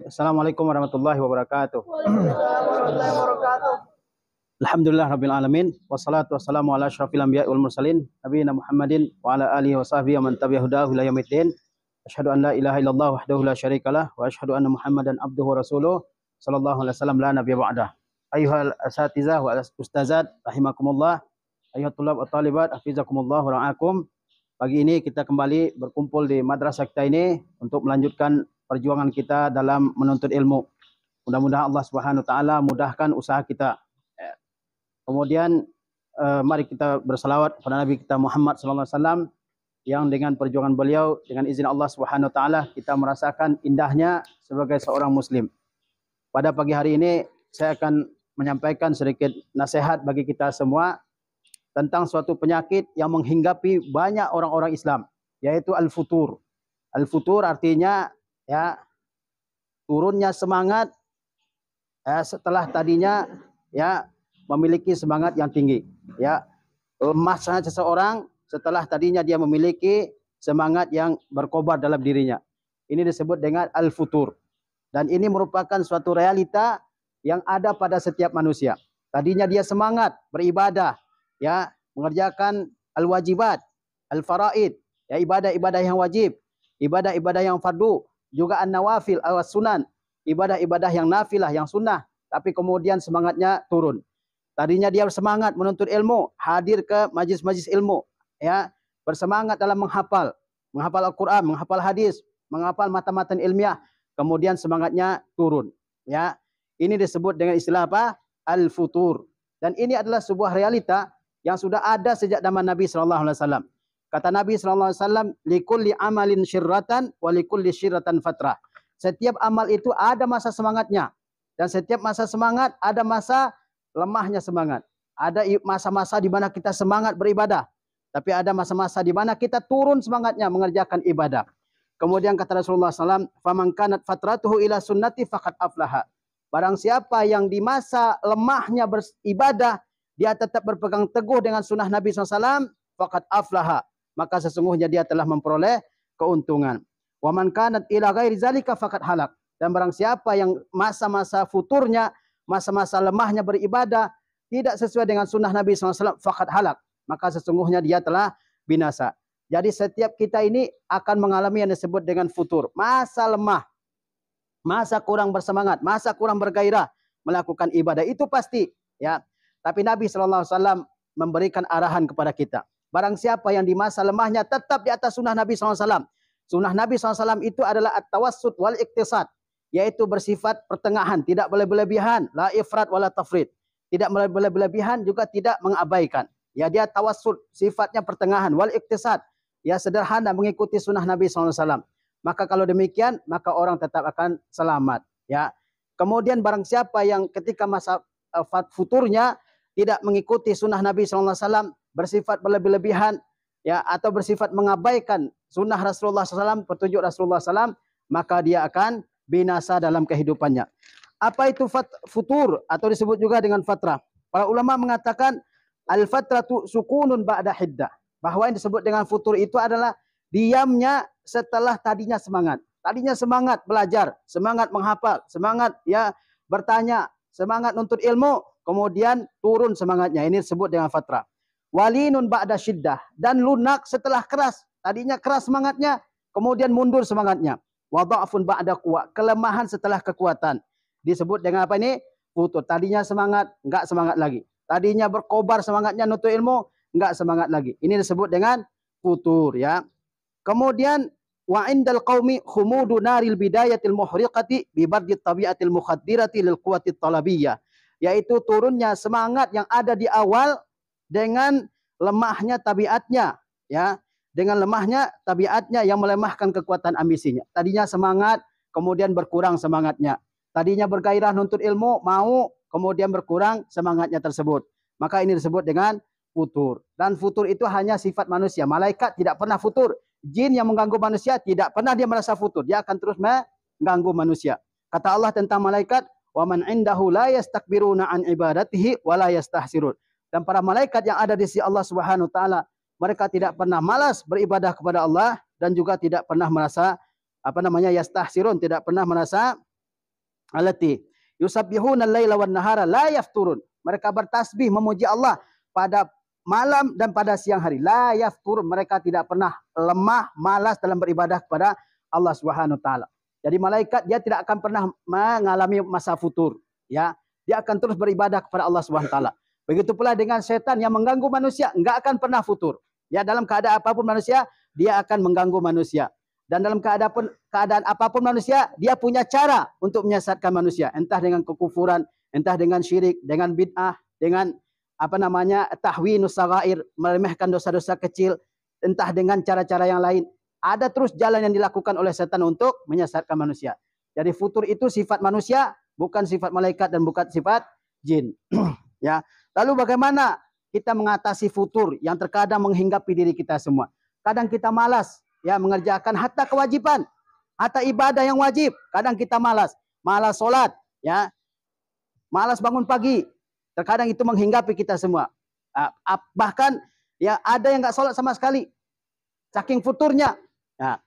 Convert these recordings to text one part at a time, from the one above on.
Assalamualaikum warahmatullahi wabarakatuh. Waalaikumsalam warahmatullahi wabarakatuh. Alhamdulillah rabbil alamin wassalatu wassalamu ala asyrafil anbiya'i wal mursalin nabiyina Muhammadin wa ala alihi wa sahbihi wa man tabi'ahu ila yaumiddin. Asyhadu an la ilaha illallah wahdahu la syarikalah wa asyhadu anna Muhammadan abduhu wa rasuluh sallallahu alaihi wasallam la nabiyya ba'dah. Ayyuhal asatizah wa ustazat rahimakumullah, ayyuhat tulab wa talibat hafizakumullah wa ra'akum. Pagi ini kita kembali berkumpul di madrasah kita ini untuk melanjutkan perjuangan kita dalam menuntut ilmu. Mudah-mudahan Allah Subhanahu wa taala mudahkan usaha kita. Kemudian mari kita bersalawat kepada Nabi kita Muhammad sallallahu alaihi wasallam yang dengan perjuangan beliau dengan izin Allah Subhanahu wa taala kita merasakan indahnya sebagai seorang muslim. Pada pagi hari ini saya akan menyampaikan sedikit nasihat bagi kita semua tentang suatu penyakit yang menghinggapi banyak orang-orang Islam, yaitu al-futur. Al-futur artinya ya turunnya semangat setelah tadinya ya memiliki semangat yang tinggi, ya lemahnya seseorang setelah tadinya dia memiliki semangat yang berkobar dalam dirinya. Ini disebut dengan al-futur. Dan ini merupakan suatu realita yang ada pada setiap manusia. Tadinya dia semangat beribadah, ya mengerjakan al-wajibat, al-faraid, ya ibadah-ibadah yang wajib, ibadah-ibadah yang fardu, juga an-nawafil, al-sunan, ibadah-ibadah yang nafilah, yang sunnah, tapi kemudian semangatnya turun. Tadinya dia bersemangat menuntut ilmu, hadir ke majlis-majlis ilmu, ya, bersemangat dalam menghafal Al-Qur'an, menghafal hadis, menghafal matan-matan ilmiah, kemudian semangatnya turun, ya. Ini disebut dengan istilah apa? Al-futur. Dan ini adalah sebuah realita yang sudah ada sejak zaman Nabi sallallahu alaihi wasallam. Kata Nabi sallallahu alaihi wasallam, likulli amalin syirratan wa likulli syirratan fatrah. Setiap amal itu ada masa semangatnya, dan setiap masa semangat ada masa lemahnya semangat. Ada masa-masa di mana kita semangat beribadah, tapi ada masa-masa di mana kita turun semangatnya mengerjakan ibadah. Kemudian kata Rasulullah SAW, faman kanat fatratuhu ila sunnati faqad aflaha. Barang siapa yang di masa lemahnya beribadah, dia tetap berpegang teguh dengan sunnah Nabi SAW, faqad aflaha. Maka sesungguhnya dia telah memperoleh keuntungan. Wa man kanat ila ghairi zalika faqad halak. Dan barang siapa yang masa-masa futurnya, masa-masa lemahnya beribadah, tidak sesuai dengan sunnah Nabi SAW, faqad halak. Maka sesungguhnya dia telah binasa. Jadi setiap kita ini akan mengalami yang disebut dengan futur. Masa lemah, masa kurang bersemangat, masa kurang bergairah melakukan ibadah. Itu pasti, ya. Tapi Nabi SAW memberikan arahan kepada kita. Barang siapa yang di masa lemahnya tetap di atas sunnah Nabi SAW. Sunnah Nabi SAW itu adalah at-tawassut wal iktisad, yaitu bersifat pertengahan, tidak boleh berlebihan, la ifrat wala tafrid. Tidak boleh berlebihan, juga tidak mengabaikan. Ya, dia tawassut, sifatnya pertengahan, wal iktisad, ya sederhana mengikuti sunnah Nabi SAW. Maka kalau demikian, maka orang tetap akan selamat. Ya. Kemudian barang siapa yang ketika masa futurnya tidak mengikuti sunnah Nabi SAW, bersifat berlebihan, ya, atau bersifat mengabaikan sunnah Rasulullah SAW, petunjuk Rasulullah SAW, maka dia akan binasa dalam kehidupannya. Apa itu futur atau disebut juga dengan fatrah? Para ulama mengatakan al-fatratu sukunun ba'da hiddah. Bahwa yang disebut dengan futur itu adalah diamnya setelah tadinya semangat. Tadinya semangat belajar, semangat menghafal, semangat ya bertanya, semangat nuntut ilmu, kemudian turun semangatnya. Ini disebut dengan fatrah. Walinun ba'da syiddah, dan lunak setelah keras. Tadinya keras semangatnya, kemudian mundur semangatnya. Wadha'fun ba'da quwwah, kelemahan setelah kekuatan. Disebut dengan apa ini? Futur. Tadinya semangat, enggak semangat lagi. Tadinya berkobar semangatnya nuntut ilmu, enggak semangat lagi. Ini disebut dengan futur, ya. Kemudian wa indal qaumi khumudu naril bidayatil muhriqati bi bardit tabi'atil mukhaddirati lil quwwati talabiyah, yaitu turunnya semangat yang ada di awal dengan lemahnya tabiatnya, ya. Dengan lemahnya tabiatnya yang melemahkan kekuatan ambisinya. Tadinya semangat, kemudian berkurang semangatnya. Tadinya bergairah nuntut ilmu, mau, kemudian berkurang semangatnya tersebut. Maka ini disebut dengan futur. Dan futur itu hanya sifat manusia. Malaikat tidak pernah futur. Jin yang mengganggu manusia tidak pernah dia merasa futur. Dia akan terus mengganggu manusia. Kata Allah tentang malaikat, wa man indahu la yastakbiruna an ibadatihi wa la yastahsirun. Dan para malaikat yang ada di sisi Allah Subhanahu wa taala, mereka tidak pernah malas beribadah kepada Allah dan juga tidak pernah merasa yastahsirun, tidak pernah merasa allati yusabbihuna al-laila wan nahara la yafturun. Mereka bertasbih memuji Allah pada malam dan pada siang hari. La yafturun. Mereka tidak pernah lemah, malas dalam beribadah kepada Allah Subhanahu wa taala. Jadi malaikat dia tidak akan pernah mengalami masa futur, ya. Dia akan terus beribadah kepada Allah Subhanahu wa taala. Begitu pula dengan setan yang mengganggu manusia, enggak akan pernah futur. Ya, dalam keadaan apapun manusia, dia akan mengganggu manusia. Dan dalam keadaan apapun manusia, dia punya cara untuk menyesatkan manusia. Entah dengan kekufuran, entah dengan syirik, dengan bid'ah, dengan tahwinus saghair, meremehkan dosa-dosa kecil, entah dengan cara-cara yang lain. Ada terus jalan yang dilakukan oleh setan untuk menyesatkan manusia. Jadi futur itu sifat manusia, bukan sifat malaikat dan bukan sifat jin. Ya. Lalu bagaimana kita mengatasi futur yang terkadang menghinggapi diri kita semua? Kadang kita malas ya mengerjakan hatta kewajiban, hatta ibadah yang wajib. Kadang kita malas solat, ya. Malas bangun pagi. Terkadang itu menghinggapi kita semua. Bahkan ya ada yang enggak solat sama sekali. Saking futurnya. Nah,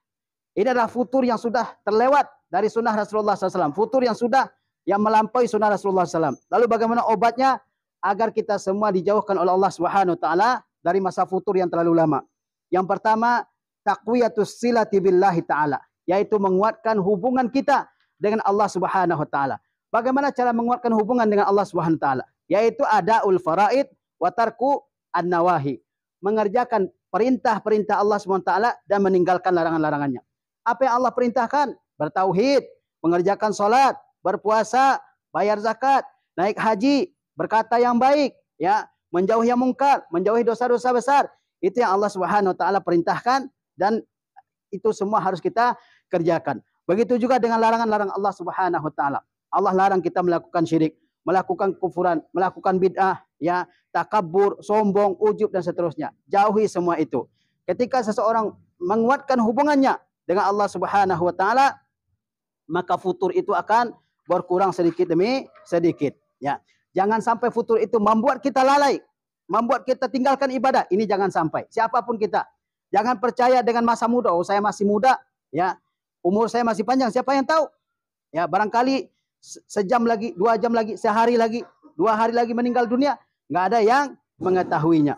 ini adalah futur yang sudah terlewat dari sunnah Rasulullah SAW. Futur yang sudah yang melampaui sunnah Rasulullah SAW. Lalu bagaimana obatnya? Agar kita semua dijauhkan oleh Allah Subhanahu wa taala dari masa futur yang terlalu lama. Yang pertama, taqwiyatus silati billahi ta'ala. Yaitu menguatkan hubungan kita dengan Allah Subhanahu wa taala. Bagaimana cara menguatkan hubungan dengan Allah Subhanahu wa taala? Yaitu adaul faraid wa tarku an-nawahi. Mengerjakan perintah-perintah Allah SWT dan meninggalkan larangan-larangannya. Apa yang Allah perintahkan? Bertauhid, mengerjakan solat, berpuasa, bayar zakat, naik haji, berkata yang baik, ya, menjauhi yang mungkar, menjauhi dosa-dosa besar. Itu yang Allah SWT perintahkan dan itu semua harus kita kerjakan. Begitu juga dengan larangan-larangan Allah SWT. Allah larang kita melakukan syirik, melakukan kufuran, melakukan bid'ah, ya, takabur, sombong, ujub dan seterusnya. Jauhi semua itu. Ketika seseorang menguatkan hubungannya dengan Allah Subhanahu wa taala, maka futur itu akan berkurang sedikit demi sedikit, ya. Jangan sampai futur itu membuat kita lalai, membuat kita tinggalkan ibadah. Ini jangan sampai. Siapapun kita. Jangan percaya dengan masa muda. Oh, saya masih muda, ya. Umur saya masih panjang, siapa yang tahu? Ya, barangkali sejam lagi, 2 jam lagi, sehari lagi, 2 hari lagi meninggal dunia. Nggak ada yang mengetahuinya.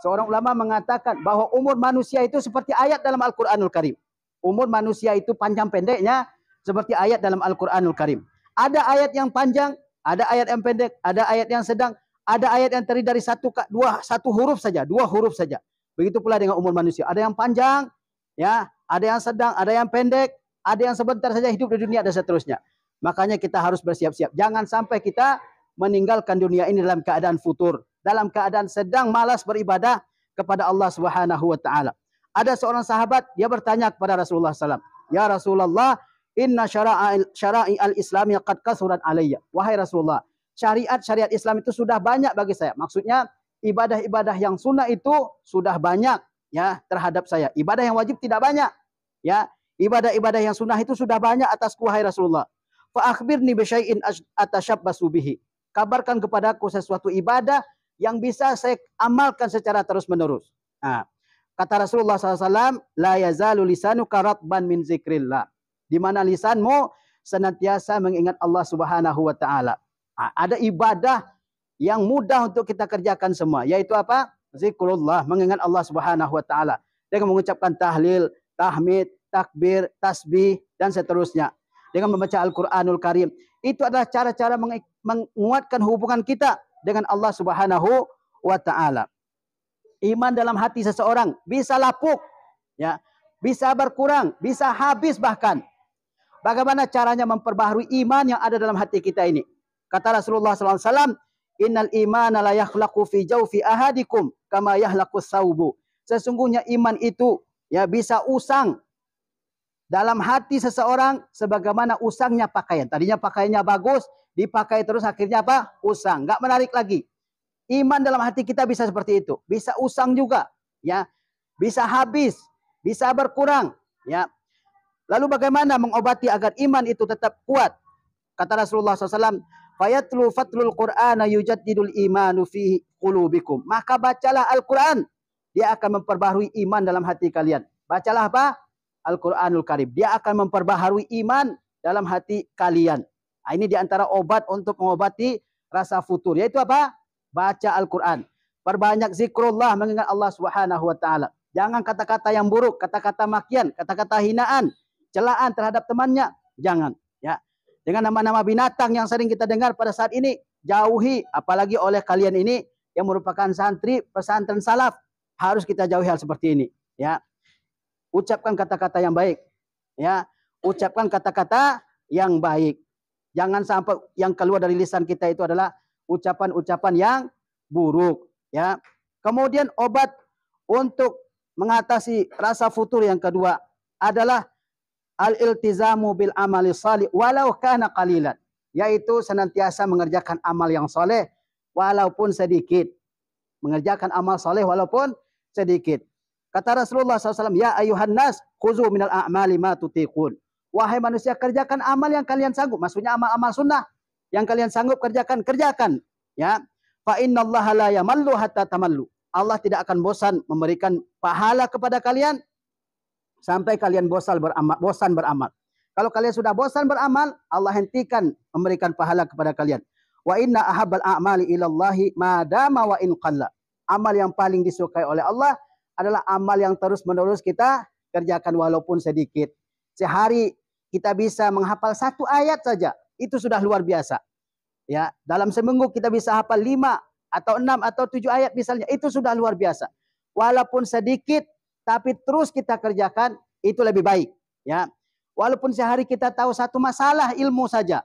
Seorang ulama mengatakan bahwa umur manusia itu seperti ayat dalam Al-Quranul Karim. Umur manusia itu panjang pendeknya seperti ayat dalam Al-Quranul Karim. Ada ayat yang panjang, ada ayat yang pendek, ada ayat yang sedang, ada ayat yang terdiri dari satu huruf saja, 2 huruf saja. Begitu pula dengan umur manusia. Ada yang panjang, ya, ada yang sedang, ada yang pendek, ada yang sebentar saja hidup di dunia dan seterusnya. Makanya kita harus bersiap-siap. Jangan sampai kita meninggalkan dunia ini dalam keadaan futur, dalam keadaan sedang malas beribadah kepada Allah Subhanahu wa taala. Ada seorang sahabat, dia bertanya kepada Rasulullah SAW, "Ya Rasulullah, inna syara'i al-Islam qad kasurat alayya." Wahai Rasulullah, syariat Islam itu sudah banyak bagi saya. Maksudnya ibadah-ibadah yang sunnah itu sudah banyak, ya, terhadap saya. Ibadah yang wajib tidak banyak, ya. Ibadah-ibadah yang sunnah itu sudah banyak atasku, wahai Rasulullah. Fa akhbirni bi syai'in atashabbasu bihi. Kabarkan kepadaku sesuatu ibadah yang bisa saya amalkan secara terus-menerus. Nah, kata Rasulullah SAW, la yazalu lisanuka ratban min zikrillah. Di mana lisanmu senantiasa mengingat Allah Subhanahu wa taala. Nah, ada ibadah yang mudah untuk kita kerjakan semua, yaitu apa? Zikrullah, mengingat Allah Subhanahu wa taala dengan mengucapkan tahlil, tahmid, takbir, tasbih dan seterusnya. Dengan membaca Al-Quranul Karim. Itu adalah cara-cara menguatkan hubungan kita dengan Allah Subhanahu wa taala. Iman dalam hati seseorang bisa lapuk, ya, bisa berkurang, bisa habis bahkan. Bagaimana caranya memperbaharui iman yang ada dalam hati kita ini? Kata Rasulullah SAW, "Innal imana la yakhlaqu fi jawfi ahadikum kama yahlaqus saubu." Sesungguhnya iman itu, ya, bisa usang dalam hati seseorang sebagaimana usangnya pakaian. Tadinya pakaiannya bagus, dipakai terus akhirnya apa? Usang, enggak menarik lagi. Iman dalam hati kita bisa seperti itu, bisa usang juga, ya. Bisa habis, bisa berkurang, ya. Lalu bagaimana mengobati agar iman itu tetap kuat? Kata Rasulullah SAW, "Fayatlu fatlul Qur'ana yujaddidul imanu fi qulubikum." Maka bacalah Al-Qur'an, dia akan memperbaharui iman dalam hati kalian. Bacalah apa? Al-Quranul Karim. Dia akan memperbaharui iman dalam hati kalian. Nah, ini diantara obat untuk mengobati rasa futur. Yaitu apa? Baca Al-Quran. Perbanyak zikrullah, mengingat Allah Subhanahu wa Ta'ala. Jangan kata-kata yang buruk, kata-kata makian, kata-kata hinaan, celaan terhadap temannya. Jangan. Ya. Dengan nama-nama binatang yang sering kita dengar pada saat ini, jauhi. Apalagi oleh kalian ini yang merupakan santri pesantren salaf. Harus kita jauhi hal seperti ini. Ya. Ucapkan kata-kata yang baik. Ya. Ucapkan kata-kata yang baik. Jangan sampai yang keluar dari lisan kita itu adalah ucapan-ucapan yang buruk. Ya. Kemudian obat untuk mengatasi rasa futur yang kedua adalah al-iltizamu bil amali salih walau kana qalilan. Yaitu senantiasa mengerjakan amal yang soleh walaupun sedikit. Mengerjakan amal soleh walaupun sedikit. Kata Rasulullah SAW, ya ayuhan nas, khuzu minal a'mali ma tutiqun. Wahai manusia, kerjakan amal yang kalian sanggup. Maksudnya amal-amal sunnah. Yang kalian sanggup kerjakan, kerjakan. Ya. Fa innallaha la yamallu hatta tamallu. Allah tidak akan bosan memberikan pahala kepada kalian sampai kalian bosan beramal. Kalau kalian sudah bosan beramal, Allah hentikan memberikan pahala kepada kalian. Wa inna ahabbal a'mali ilallahi ma dama wa in qalla. Amal yang paling disukai oleh Allah adalah amal yang terus-menerus kita kerjakan walaupun sedikit. Sehari kita bisa menghafal 1 ayat saja, itu sudah luar biasa. Ya, dalam seminggu kita bisa hafal 5 atau 6 atau 7 ayat misalnya, itu sudah luar biasa. Walaupun sedikit, tapi terus kita kerjakan, itu lebih baik. Ya, walaupun sehari kita tahu 1 masalah ilmu saja,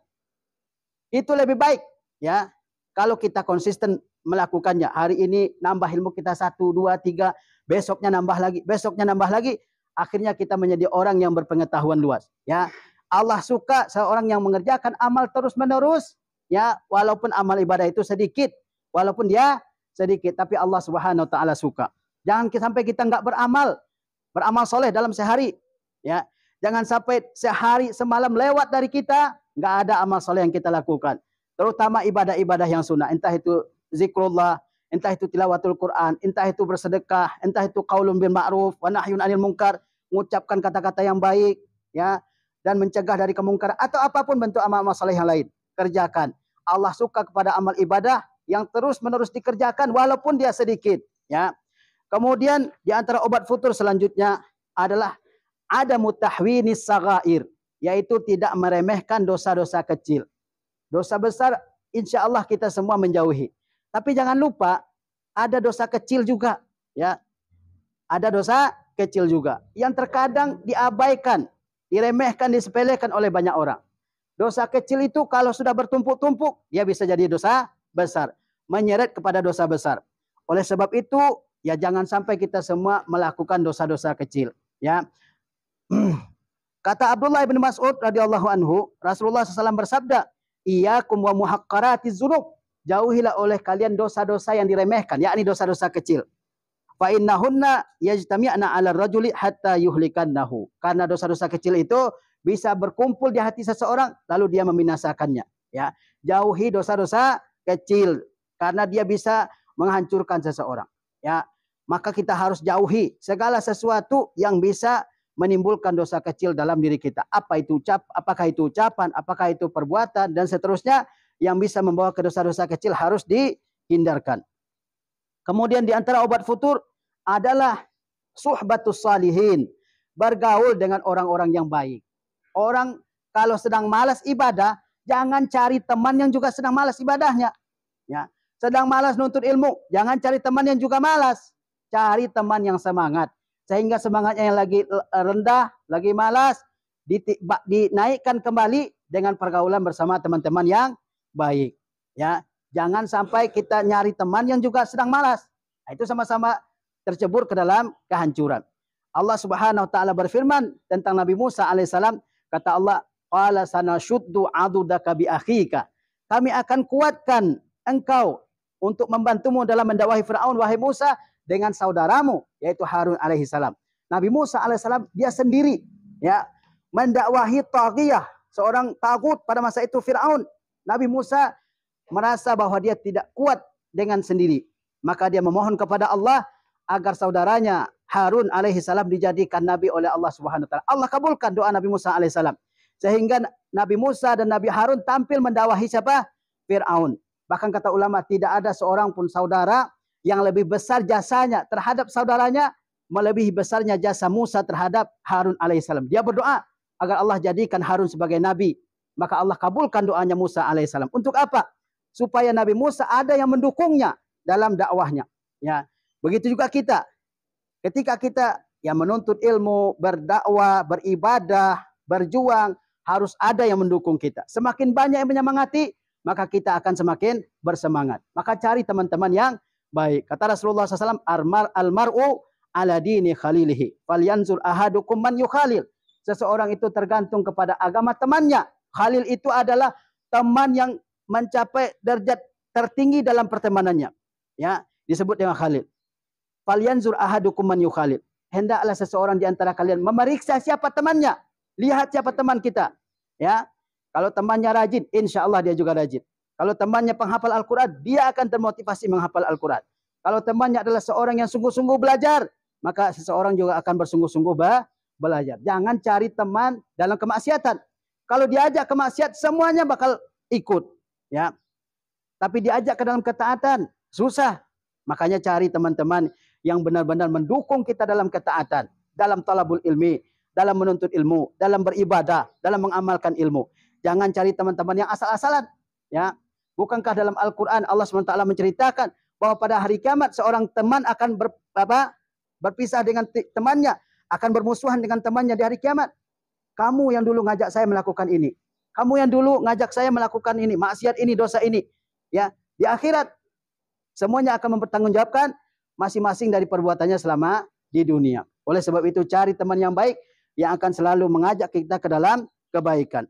itu lebih baik. Ya, kalau kita konsisten melakukannya. Hari ini nambah ilmu kita 1, 2, 3, besoknya nambah lagi. Akhirnya kita menjadi orang yang berpengetahuan luas. Ya, Allah suka seorang yang mengerjakan amal terus-menerus. Ya, walaupun amal ibadah itu sedikit, walaupun dia sedikit, tapi Allah Subhanahu wa Ta'ala suka. Jangan sampai kita nggak beramal soleh dalam sehari. Ya, jangan sampai sehari semalam lewat dari kita nggak ada amal soleh yang kita lakukan. Terutama ibadah-ibadah yang sunnah, entah itu zikrullah, entah itu tilawatul Quran, entah itu bersedekah, entah itu qaulun bil ma'ruf wa nahyun 'anil munkar, mengucapkan kata-kata yang baik, ya, dan mencegah dari kemungkaran atau apapun bentuk amal-amal saleh yang lain, kerjakan. Allah suka kepada amal ibadah yang terus-menerus dikerjakan walaupun dia sedikit, ya. Kemudian di antara obat futur selanjutnya adalah ada mutahwinis saghair, yaitu tidak meremehkan dosa-dosa kecil. Dosa besar insya Allah kita semua menjauhi. Tapi jangan lupa ada dosa kecil juga, ya. Ada dosa kecil juga yang terkadang diabaikan, diremehkan, disepelekan oleh banyak orang. Dosa kecil itu kalau sudah bertumpuk-tumpuk, dia bisa jadi dosa besar, menyeret kepada dosa besar. Oleh sebab itu, ya jangan sampai kita semua melakukan dosa-dosa kecil, ya. Kata Abdullah bin Mas'ud radhiyallahu anhu, Rasulullah SAW bersabda, iyyakum wa muhaqqaratiz dzunub. Jauhilah oleh kalian dosa-dosa yang diremehkan, yakni dosa-dosa kecil. Fa innahunna yajtami'na 'ala rajuli hatta yuhlikannahu. Karena dosa-dosa kecil itu bisa berkumpul di hati seseorang lalu dia membinasakannya, ya. Jauhi dosa-dosa kecil karena dia bisa menghancurkan seseorang, ya. Maka kita harus jauhi segala sesuatu yang bisa menimbulkan dosa kecil dalam diri kita. Apakah itu ucapan, apakah itu perbuatan dan seterusnya yang bisa membawa ke dosa-dosa kecil harus dihindarkan. Kemudian di antara obat futur adalah suhbatus salihin, bergaul dengan orang-orang yang baik. Orang kalau sedang malas ibadah, jangan cari teman yang juga sedang malas ibadahnya. Ya, sedang malas nuntut ilmu, jangan cari teman yang juga malas. Cari teman yang semangat. Sehingga semangatnya yang lagi rendah, lagi malas, dinaikkan kembali dengan pergaulan bersama teman-teman yang baik. Ya, jangan sampai kita nyari teman yang juga sedang malas. Nah, itu sama-sama tercebur ke dalam kehancuran. Allah Subhanahu wa Ta'ala berfirman tentang Nabi Musa alaihissalam, kata Allah, qala sanashuddu adudaka bi akhika. Kami akan kuatkan engkau untuk membantumu dalam mendakwahi Firaun, wahai Musa, dengan saudaramu yaitu Harun alaihissalam. Nabi Musa alaihissalam dia sendiri, ya, mendakwahi taghiyah, seorang tagut pada masa itu Firaun. Nabi Musa merasa bahwa dia tidak kuat dengan sendiri. Maka dia memohon kepada Allah agar saudaranya Harun alaihissalam dijadikan nabi oleh Allah Subhanahu wa Ta'ala. Allah kabulkan doa Nabi Musa alaihissalam. Sehingga Nabi Musa dan Nabi Harun tampil mendakwahi siapa? Fir'aun. Bahkan kata ulama tidak ada seorang pun saudara yang lebih besar jasanya terhadap saudaranya melebihi besarnya jasa Musa terhadap Harun alaihissalam. Dia berdoa agar Allah jadikan Harun sebagai nabi. Maka Allah kabulkan doanya Musa alaihissalam. Untuk apa? Supaya Nabi Musa ada yang mendukungnya dalam dakwahnya. Ya, begitu juga kita. Ketika kita yang menuntut ilmu, berdakwah, beribadah, berjuang, harus ada yang mendukung kita. Semakin banyak yang menyemangati, maka kita akan semakin bersemangat. Maka cari teman-teman yang baik. Kata Rasulullah SAW, almar'u ala dini khalilihi. Falyanzur ahadukum man yukhalil. Seseorang itu tergantung kepada agama temannya. Khalil itu adalah teman yang mencapai derajat tertinggi dalam pertemanannya. Ya, disebut dengan khalil. Falyanzur ahadukum man yukhalil. Hendaklah seseorang di antara kalian memeriksa siapa temannya. Lihat siapa teman kita. Ya, kalau temannya rajin, insya Allah dia juga rajin. Kalau temannya penghafal Al-Quran, dia akan termotivasi menghafal Al-Quran. Kalau temannya adalah seorang yang sungguh-sungguh belajar, maka seseorang juga akan bersungguh-sungguh belajar. Jangan cari teman dalam kemaksiatan. Kalau diajak ke maksiat, semuanya bakal ikut. Ya, tapi diajak ke dalam ketaatan, susah. Makanya cari teman-teman yang benar-benar mendukung kita dalam ketaatan, dalam talabul ilmi, dalam menuntut ilmu, dalam beribadah, dalam mengamalkan ilmu. Jangan cari teman-teman yang asal-asalan. Ya, bukankah dalam Al-Quran Allah SWT menceritakan bahwa pada hari kiamat seorang teman akan berpisah dengan temannya, akan bermusuhan dengan temannya di hari kiamat. Kamu yang dulu ngajak saya melakukan ini, kamu yang dulu ngajak saya melakukan ini, maksiat ini, dosa ini. Ya, di akhirat semuanya akan mempertanggungjawabkan masing-masing dari perbuatannya selama di dunia. Oleh sebab itu cari teman yang baik yang akan selalu mengajak kita ke dalam kebaikan.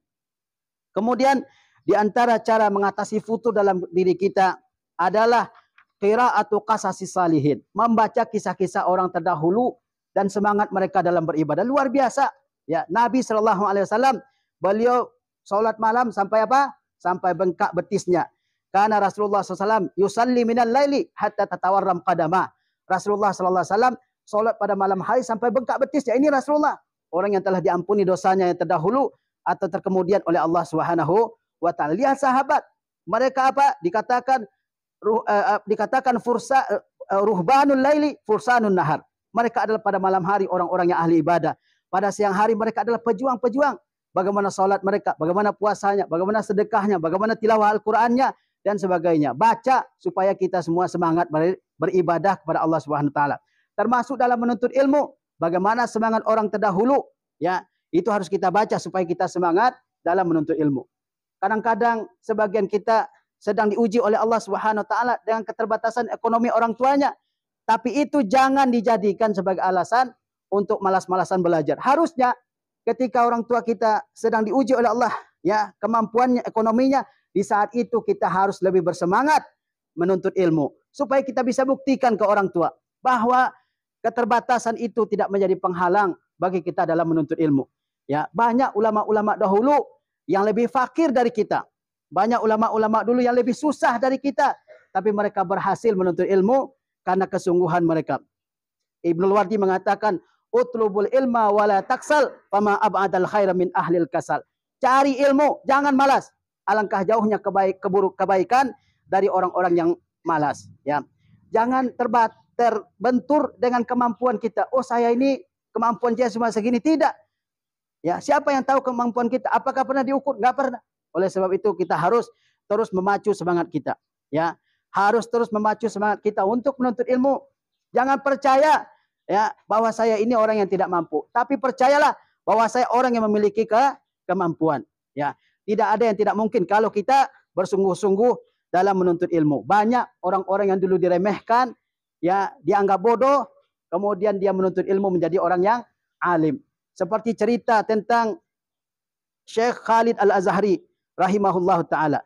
Kemudian di antara cara mengatasi futur dalam diri kita adalah qira'atu qasasis salihin, membaca kisah-kisah orang terdahulu dan semangat mereka dalam beribadah luar biasa. Ya, Nabi SAW beliau salat malam sampai apa? Sampai bengkak betisnya. Karena Rasulullah SAW yusalli minal laili hatta tatawarram qadama. Rasulullah SAW salat pada malam hari sampai bengkak betisnya. Ini Rasulullah, orang yang telah diampuni dosanya yang terdahulu atau terkemudian oleh Allah Subhanahu wa taala. Lihat sahabat, mereka apa? Dikatakan ruhbanul laili fursanun nahar. Mereka adalah pada malam hari orang-orang yang ahli ibadah. Pada siang hari mereka adalah pejuang-pejuang. Bagaimana salat mereka, bagaimana puasanya, bagaimana sedekahnya, bagaimana tilawah Al-Qur'annya dan sebagainya. Baca supaya kita semua semangat beribadah kepada Allah Subhanahu wa taala. Termasuk dalam menuntut ilmu, bagaimana semangat orang terdahulu, ya, itu harus kita baca supaya kita semangat dalam menuntut ilmu. Kadang-kadang sebagian kita sedang diuji oleh Allah Subhanahu wa taala dengan keterbatasan ekonomi orang tuanya. Tapi itu jangan dijadikan sebagai alasan untuk malas-malasan belajar. Harusnya ketika orang tua kita sedang diuji oleh Allah, ya, kemampuannya, ekonominya, di saat itu kita harus lebih bersemangat menuntut ilmu supaya kita bisa buktikan ke orang tua bahwa keterbatasan itu tidak menjadi penghalang bagi kita dalam menuntut ilmu. Ya, banyak ulama-ulama dahulu yang lebih fakir dari kita. Banyak ulama-ulama dulu yang lebih susah dari kita, tapi mereka berhasil menuntut ilmu karena kesungguhan mereka. Ibnul Wardi mengatakan, utlubul ilma wala taksal, fama ab'adal khaira min ahlil kasal. Cari ilmu, jangan malas. Alangkah jauhnya kebaikan dari orang-orang yang malas. Ya, jangan terbentur dengan kemampuan kita. Oh, saya ini kemampuan saya cuma segini. Tidak. Ya, siapa yang tahu kemampuan kita? Apakah pernah diukur? Enggak pernah. Oleh sebab itu kita harus terus memacu semangat kita. Ya, harus terus memacu semangat kita untuk menuntut ilmu. Jangan percaya, ya, bahwa saya ini orang yang tidak mampu. Tapi percayalah bahwa saya orang yang memiliki kemampuan. Ya, tidak ada yang tidak mungkin kalau kita bersungguh-sungguh dalam menuntut ilmu. Banyak orang-orang yang dulu diremehkan, ya, dianggap bodoh, kemudian dia menuntut ilmu menjadi orang yang alim. Seperti cerita tentang Syekh Khalid Al-Azhari rahimahullah ta'ala.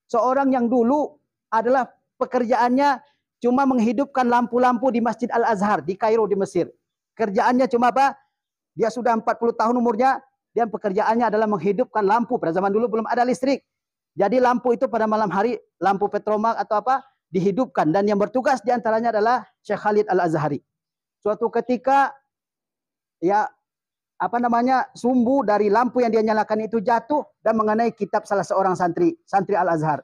Seorang yang dulu adalah pekerjaannya cuma menghidupkan lampu-lampu di Masjid Al-Azhar di Kairo di Mesir. Kerjaannya cuma apa? Dia sudah 40 tahun umurnya, dan pekerjaannya adalah menghidupkan lampu. Pada zaman dulu belum ada listrik. Jadi lampu itu pada malam hari, lampu petromak atau apa, dihidupkan. Dan yang bertugas diantaranya adalah Syekh Khalid Al-Azhari. Suatu ketika, ya, sumbu dari lampu yang dia nyalakan itu jatuh dan mengenai kitab salah seorang santri Al-Azhar.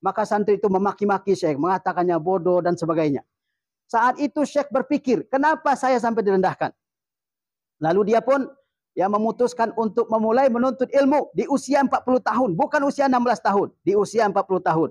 Maka santri itu memaki-maki Syekh, mengatakannya bodoh dan sebagainya. Saat itu Syekh berpikir, kenapa saya sampai direndahkan? Lalu dia pun memutuskan untuk memulai menuntut ilmu di usia 40 tahun, bukan usia 16 tahun, di usia 40 tahun.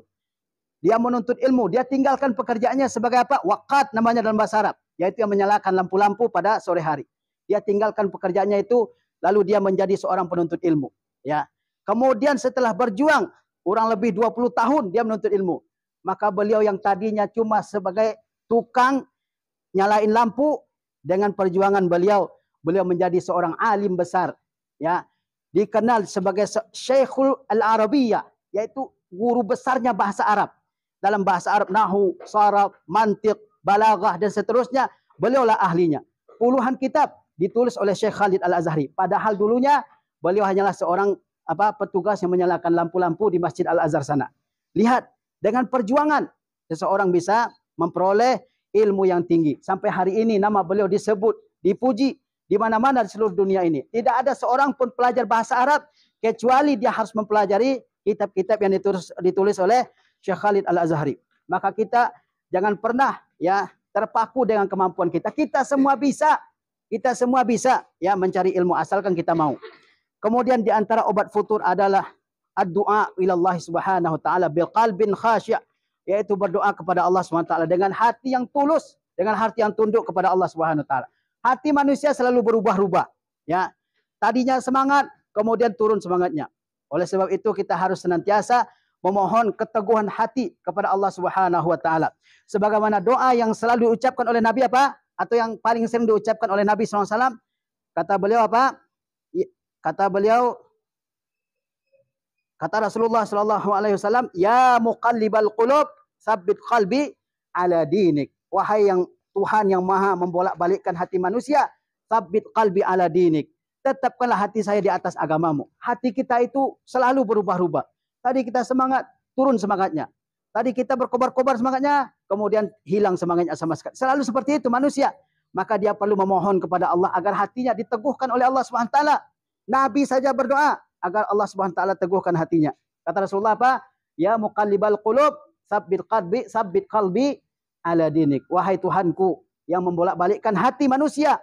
Dia menuntut ilmu, dia tinggalkan pekerjaannya sebagai apa? Waqat namanya dalam bahasa Arab, yaitu yang menyalakan lampu-lampu pada sore hari. Dia tinggalkan pekerjaannya itu, lalu dia menjadi seorang penuntut ilmu. Ya. Kemudian setelah berjuang, kurang lebih 20 tahun dia menuntut ilmu. Maka beliau yang tadinya cuma sebagai tukang nyalain lampu, dengan perjuangan beliau menjadi seorang alim besar. Ya. Dikenal sebagai Syekhul Al-Arabiyyah, yaitu guru besarnya bahasa Arab. Dalam bahasa Arab, nahwu, saraf, mantiq, balaghah, dan seterusnya, beliaulah ahlinya. Puluhan kitab ditulis oleh Syekh Khalid Al-Azhari. Padahal dulunya beliau hanyalah seorang petugas yang menyalakan lampu-lampu di Masjid Al-Azhar sana. Lihat, dengan perjuangan seseorang bisa memperoleh ilmu yang tinggi. Sampai hari ini nama beliau disebut, dipuji di mana-mana di seluruh dunia ini. Tidak ada seorang pun pelajar bahasa Arab kecuali dia harus mempelajari kitab-kitab yang ditulis oleh Syekh Khalid Al-Azhari. Maka kita jangan pernah terpaku dengan kemampuan kita. Kita semua bisa mencari ilmu asalkan kita mau. Kemudian di antara obat futur adalah ad-du'a ilallah subhanahu wa ta'ala bil qalbin khasyi', yaitu berdoa kepada Allah Subhanahu wa taala dengan hati yang tulus, dengan hati yang tunduk kepada Allah Subhanahu wa taala. Hati manusia selalu berubah-ubah, ya. Tadinya semangat, kemudian turun semangatnya. Oleh sebab itu kita harus senantiasa memohon keteguhan hati kepada Allah Subhanahu wa taala. Sebagaimana doa yang selalu diucapkan oleh Nabi atau yang paling sering diucapkan oleh Nabi SAW, kata beliau kata Rasulullah SAW, ya muqallibal qulub, tsabbit qalbi ala dinik. Wahai yang Tuhan yang maha membolak-balikkan hati manusia, tsabbit qalbi ala dinik. Tetapkanlah hati saya di atas agamamu. Hati kita itu selalu berubah-ubah. Tadi kita semangat, turun semangatnya. Tadi kita berkobar-kobar semangatnya, kemudian hilang semangatnya sama sekali. Selalu seperti itu manusia. Maka dia perlu memohon kepada Allah agar hatinya diteguhkan oleh Allah Subhanahu wa taala. Nabi saja berdoa agar Allah Subhanahu wa taala teguhkan hatinya. Kata Rasulullah apa? Ya muqallibal qulub, tsabbit qalbi ala dinik. Wahai Tuhanku yang membolak-balikkan hati manusia,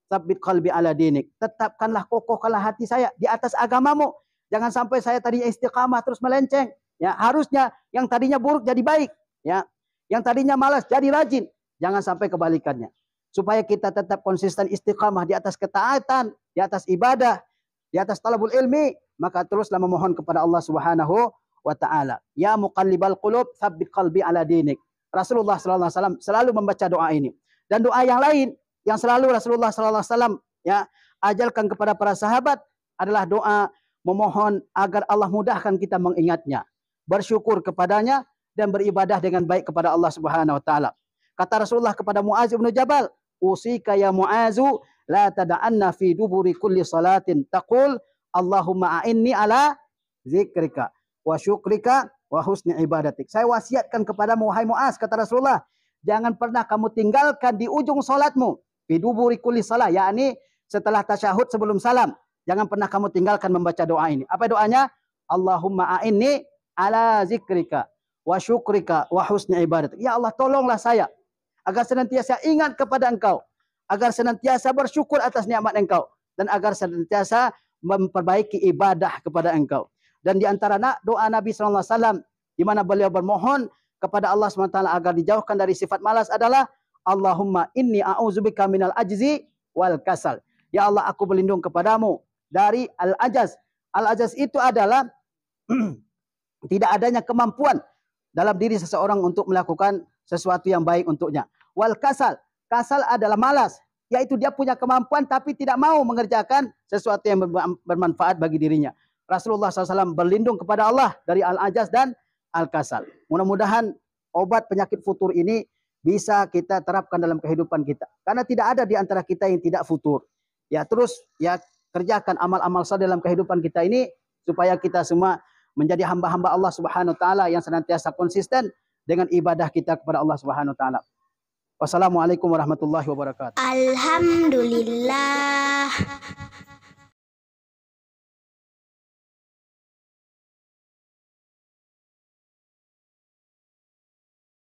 tsabbit qalbi ala dinik. Tetapkanlah, kokohkanlah hati saya di atas agamamu. Jangan sampai saya tadinya istiqamah terus melenceng. Ya, harusnya yang tadinya buruk jadi baik. Ya, yang tadinya malas jadi rajin. Jangan sampai kebalikannya. Supaya kita tetap konsisten istiqamah di atas ketaatan, di atas ibadah, di atas talabul ilmi, maka teruslah memohon kepada Allah Subhanahu wa taala. Ya muqallibal qulub, tsabbit qalbi ala dinik. Rasulullah sallallahu alaihi wasallam selalu membaca doa ini. Dan doa yang lain yang selalu Rasulullah sallallahu alaihi wasallam ajarkan kepada para sahabat adalah doa memohon agar Allah mudahkan kita mengingatnya, bersyukur kepadanya, dan beribadah dengan baik kepada Allah Subhanahu wa taala. Kata Rasulullah kepada Muaz bin Jabal, usika ya Muazu la tada'anna fi duburi kulli salatin taqul Allahumma a'inni ala zikrika wa syukrika wa husni ibadatik. Saya wasiatkan kepadamu wahai Muaz, kata Rasulullah, jangan pernah kamu tinggalkan di ujung salatmu, fi duburi kulli salah, yakni setelah tasyahud sebelum salam. Jangan pernah kamu tinggalkan membaca doa ini. Apa doanya? Allahumma a'inni ala zikrika wa syukrika wa husni ibadatik. Ya Allah, tolonglah saya agar senantiasa ingat kepada Engkau, agar senantiasa bersyukur atas nikmat Engkau, dan agar senantiasa memperbaiki ibadah kepada Engkau. Dan di antara doa Nabi SAW, di mana beliau bermohon kepada Allah SWT agar dijauhkan dari sifat malas adalah Allahumma inni a'udzubika minal ajzi wal kasal. Ya Allah, aku berlindung kepadamu dari al-ajaz. Al-ajaz itu adalah tidak adanya kemampuan dalam diri seseorang untuk melakukan sesuatu yang baik untuknya. Wal kasal. Kasal adalah malas, yaitu dia punya kemampuan tapi tidak mau mengerjakan sesuatu yang bermanfaat bagi dirinya. Rasulullah SAW berlindung kepada Allah dari al-ajaz dan al-kasal. Mudah-mudahan obat penyakit futur ini bisa kita terapkan dalam kehidupan kita. Karena tidak ada di antara kita yang tidak futur. Ya, terus kerjakan amal-amal saleh dalam kehidupan kita ini supaya kita semua menjadi hamba-hamba Allah Subhanahu wa taala yang senantiasa konsisten dengan ibadah kita kepada Allah Subhanahu wa taala. Wassalamualaikum warahmatullahi wabarakatuh. Alhamdulillah.